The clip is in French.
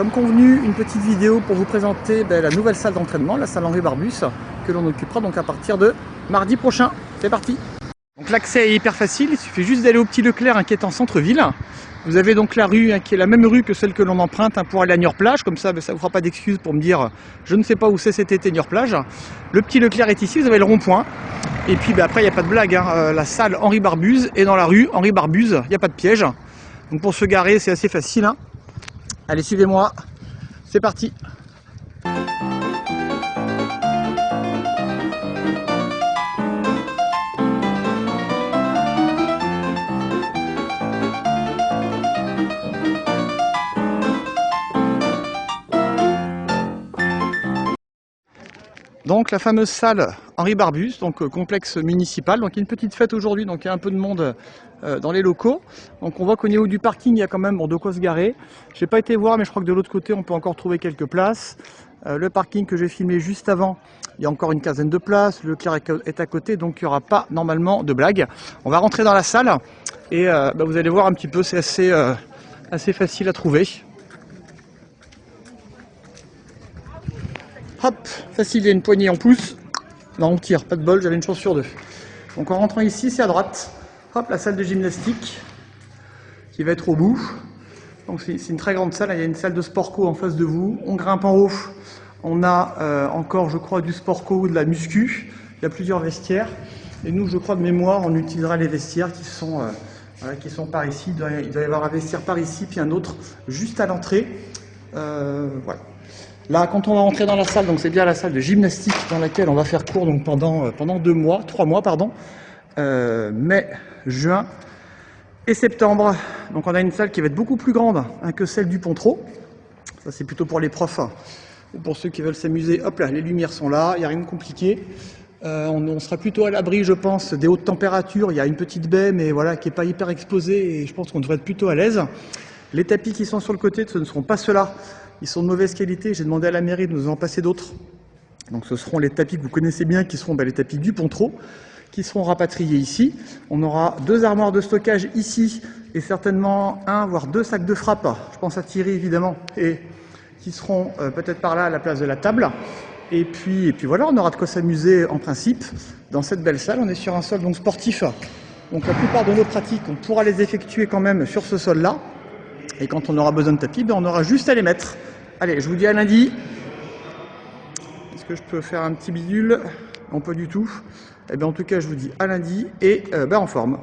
Comme convenu, une petite vidéo pour vous présenter la nouvelle salle d'entraînement, la salle Henri Barbus, que l'on occupera donc à partir de mardi prochain. C'est parti. Donc l'accès est hyper facile, il suffit juste d'aller au Petit Leclerc qui est en centre-ville. Vous avez donc la rue qui est la même rue que celle que l'on emprunte pour aller à Niort-Plage, comme ça ça ne vous fera pas d'excuses pour me dire je ne sais pas où c'est cet été Niort-Plage. Le Petit Leclerc est ici, vous avez le rond-point. Et puis après il n'y a pas de blague, la salle Henri Barbus est dans la rue Henri Barbus, il n'y a pas de piège. Donc pour se garer c'est assez facile. Allez, suivez-moi, c'est parti. Donc la fameuse salle Henri Barbus, donc complexe municipal. Donc il y a une petite fête aujourd'hui, donc il y a un peu de monde dans les locaux. Donc on voit qu'au niveau du parking, il y a quand même de quoi se garer. Je n'ai pas été voir, mais je crois que de l'autre côté, on peut encore trouver quelques places. Le parking que j'ai filmé juste avant, il y a encore une quinzaine de places. Le Leclerc est à côté, donc il n'y aura pas normalement de blague. On va rentrer dans la salle et vous allez voir un petit peu, c'est assez facile à trouver. Hop, facile, il y a une poignée en pouce. Non, on tire, pas de bol, j'avais une chance sur deux. Donc en rentrant ici, c'est à droite. Hop, la salle de gymnastique qui va être au bout. Donc c'est une très grande salle, il y a une salle de sport co en face de vous. On grimpe en haut, on a encore, je crois, du sport co ou de la muscu. Il y a plusieurs vestiaires. Et nous, je crois de mémoire, on utilisera les vestiaires qui sont par ici. Il doit y avoir un vestiaire par ici, puis un autre juste à l'entrée. Voilà. Là, quand on va rentrer dans la salle, donc c'est bien la salle de gymnastique dans laquelle on va faire cours donc pendant 3 mois, mai, juin et septembre. Donc on a une salle qui va être beaucoup plus grande que celle du Pontreau. Ça c'est plutôt pour les profs ou pour ceux qui veulent s'amuser. Hop là, les lumières sont là, il n'y a rien de compliqué. On sera plutôt à l'abri, je pense, des hautes températures. Il y a une petite baie, mais voilà, qui n'est pas hyper exposée et je pense qu'on devrait être plutôt à l'aise. Les tapis qui sont sur le côté, ce ne seront pas ceux-là. Ils sont de mauvaise qualité, j'ai demandé à la mairie de nous en passer d'autres. Donc ce seront les tapis que vous connaissez bien, qui seront les tapis du Pontreau, qui seront rapatriés ici. On aura 2 armoires de stockage ici, et certainement 1 voire 2 sacs de frappe, je pense à Thierry évidemment, et qui seront peut-être par là à la place de la table. Et puis voilà, on aura de quoi s'amuser en principe dans cette belle salle. On est sur un sol donc sportif, donc la plupart de nos pratiques, on pourra les effectuer quand même sur ce sol-là. Et quand on aura besoin de tapis, on aura juste à les mettre. Allez, je vous dis à lundi. Est-ce que je peux faire un petit bidule? Non, pas du tout. Eh bien, en tout cas, je vous dis à lundi et en forme.